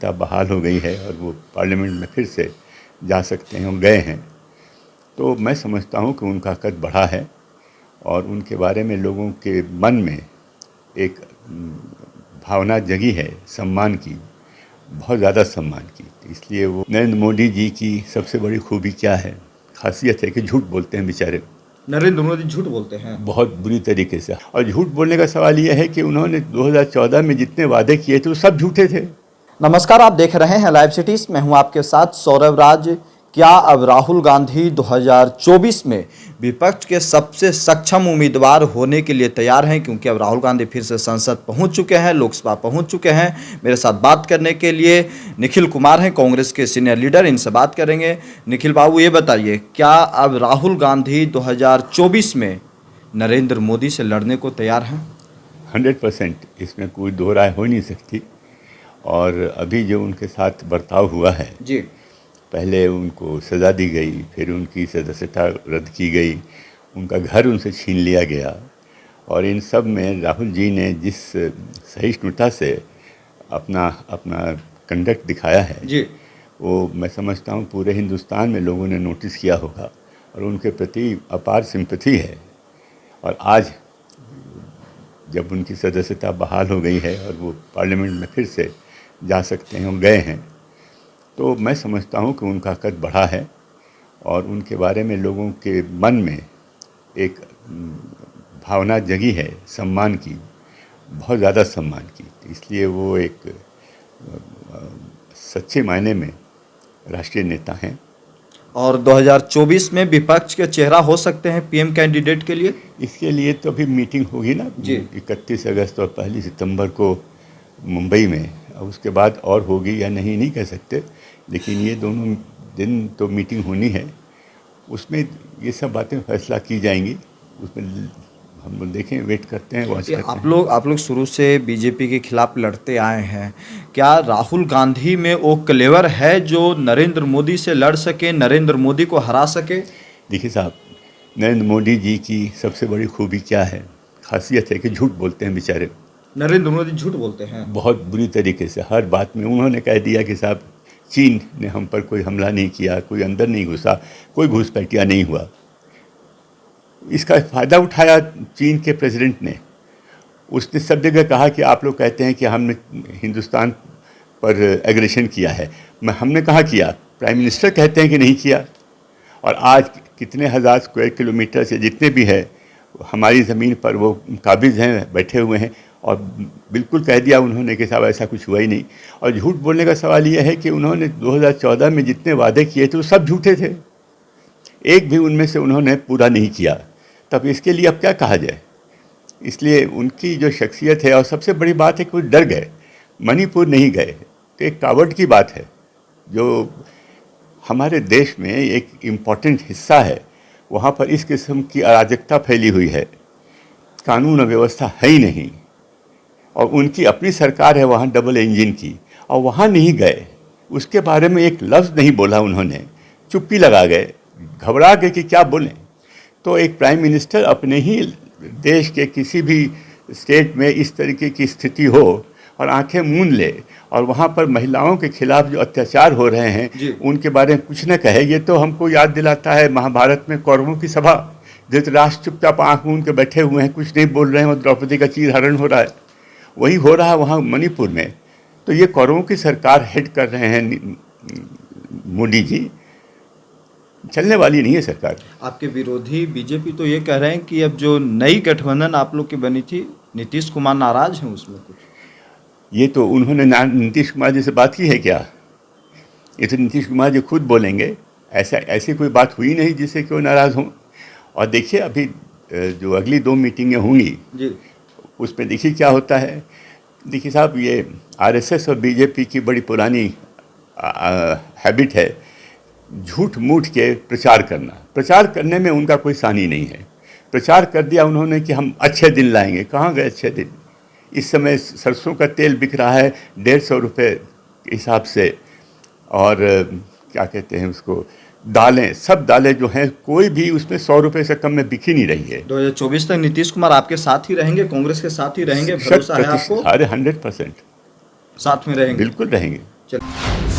सदस्यता बहाल हो गई है और वो पार्लियामेंट में फिर से जा सकते हैं और गए हैं, तो मैं समझता हूँ कि उनका कद बढ़ा है और उनके बारे में लोगों के मन में एक भावना जगी है सम्मान की, बहुत ज़्यादा सम्मान की। इसलिए वो नरेंद्र मोदी जी की सबसे बड़ी खूबी क्या है, खासियत है कि झूठ बोलते हैं बेचारे। नरेंद्र मोदी झूठ बोलते हैं बहुत बुरी तरीके से। और झूठ बोलने का सवाल यह है कि उन्होंने 2014 में जितने वादे किए थे वो सब झूठे थे। नमस्कार, आप देख रहे हैं लाइव सिटीज। मैं हूं आपके साथ सौरभ राज। क्या अब राहुल गांधी 2024 में विपक्ष के सबसे सक्षम उम्मीदवार होने के लिए तैयार हैं? क्योंकि अब राहुल गांधी फिर से संसद पहुंच चुके हैं, लोकसभा पहुंच चुके हैं। मेरे साथ बात करने के लिए निखिल कुमार हैं, कांग्रेस के सीनियर लीडर। इनसे बात करेंगे। निखिल बाबू, ये बताइए, क्या अब राहुल गांधी 2024 में नरेंद्र मोदी से लड़ने को तैयार हैं? 100% इसमें कोई दो राय हो नहीं सकती। और अभी जो उनके साथ बर्ताव हुआ है जी, पहले उनको सज़ा दी गई, फिर उनकी सदस्यता रद्द की गई, उनका घर उनसे छीन लिया गया, और इन सब में राहुल जी ने जिस सहिष्णुता से अपना अपना कंडक्ट दिखाया है जी, वो मैं समझता हूँ पूरे हिंदुस्तान में लोगों ने नोटिस किया होगा और उनके प्रति अपार सिंपैथी है। और आज जब उनकी सदस्यता बहाल हो गई है और वो पार्लियामेंट में फिर से जा सकते हैं और गए हैं, तो मैं समझता हूँ कि उनका कद बढ़ा है और उनके बारे में लोगों के मन में एक भावना जगी है सम्मान की, बहुत ज़्यादा सम्मान की। इसलिए वो एक सच्चे मायने में राष्ट्रीय नेता हैं। और 2024 में विपक्ष के चेहरा हो सकते हैं पीएम कैंडिडेट के लिए? इसके लिए तो अभी मीटिंग होगी ना जी। 31 अगस्त और 1 सितंबर को मुंबई में। अब उसके बाद और होगी या नहीं कह सकते, लेकिन ये दोनों दिन तो मीटिंग होनी है, उसमें ये सब बातें फैसला की जाएंगी। उसमें हम देखें, वेट करते हैं, वॉच करते हैं। आप लोग शुरू से बीजेपी के खिलाफ लड़ते आए हैं। क्या राहुल गांधी में वो क्लेवर है जो नरेंद्र मोदी से लड़ सके, नरेंद्र मोदी को हरा सके? देखिए साहब, नरेंद्र मोदी जी की सबसे बड़ी खूबी क्या है, खासियत है कि झूठ बोलते हैं बेचारे। नरेंद्र मोदी झूठ बोलते हैं बहुत बुरी तरीके से हर बात में। उन्होंने कह दिया कि साहब चीन ने हम पर कोई हमला नहीं किया, कोई अंदर नहीं घुसा, कोई घुसपैठिया नहीं हुआ। इसका फ़ायदा उठाया चीन के प्रेसिडेंट ने। उसने सब जगह कहा कि आप लोग कहते हैं कि हमने हिंदुस्तान पर एग्रेशन किया है, हमने कहाँ किया? प्राइम मिनिस्टर कहते हैं कि नहीं किया। और आज कितने हज़ार स्क्वायर किलोमीटर से जितने भी है हमारी ज़मीन पर वो काबिज़ हैं, बैठे हुए हैं, और बिल्कुल कह दिया उन्होंने कि साहब ऐसा कुछ हुआ ही नहीं। और झूठ बोलने का सवाल यह है कि उन्होंने 2014 में जितने वादे किए थे वो सब झूठे थे, एक भी उनमें से उन्होंने पूरा नहीं किया। तब इसके लिए अब क्या कहा जाए? इसलिए उनकी जो शख्सियत है, और सबसे बड़ी बात है कि वो डर गए, मणिपुर नहीं गए, तो एक कावड़ की बात है जो हमारे देश में एक इम्पॉर्टेंट हिस्सा है। वहाँ पर इस किस्म की अराजकता फैली हुई है, कानून और व्यवस्था है ही नहीं, और उनकी अपनी सरकार है वहाँ डबल इंजन की, और वहाँ नहीं गए, उसके बारे में एक लफ्ज़ नहीं बोला उन्होंने, चुप्पी लगा गए, घबरा गए कि क्या बोलें। तो एक प्राइम मिनिस्टर अपने ही देश के किसी भी स्टेट में इस तरीके की स्थिति हो और आंखें मूंद ले, और वहाँ पर महिलाओं के खिलाफ जो अत्याचार हो रहे हैं उनके बारे में कुछ न कहे, ये तो हमको याद दिलाता है महाभारत में कौरवों की सभा। धृतराष्ट्र चुपचाप आँख मूंद के बैठे हुए हैं, कुछ नहीं बोल रहे हैं, और द्रौपदी का चीरहरण हो रहा है। वही हो रहा है वहाँ मणिपुर में। तो ये कौरवों की सरकार हेड कर रहे हैं मोदी जी, चलने वाली नहीं है सरकार। आपके विरोधी बीजेपी तो ये कह रहे हैं कि अब जो नई गठबंधन आप लोग की बनी थी, नीतीश कुमार नाराज हैं उसमें कुछ? ये तो उन्होंने नीतीश कुमार जी से बात की है क्या? ये तो नीतीश कुमार जी खुद बोलेंगे। ऐसी कोई बात हुई नहीं जिससे कि वो नाराज़ हों। और देखिए अभी जो अगली 2 मीटिंगें होंगी जी, उसमें देखिए क्या होता है। देखिए साहब, ये आरएसएस और बीजेपी की बड़ी पुरानी हैबिट है झूठ मूठ के प्रचार करना। प्रचार करने में उनका कोई सानी नहीं है। प्रचार कर दिया उन्होंने कि हम अच्छे दिन लाएंगे, कहाँ गए अच्छे दिन? इस समय सरसों का तेल बिक रहा है 150 रुपये के हिसाब से, और क्या कहते हैं उसको, दालें, सब दालें जो हैं कोई भी उसमें 100 रुपये से कम में बिक ही नहीं रही है। 2024 तक नीतीश कुमार आपके साथ ही रहेंगे, कांग्रेस के साथ ही रहेंगे, भरोसा है आपको? अरे 100% साथ में रहेंगे? बिल्कुल रहेंगे। चलिए।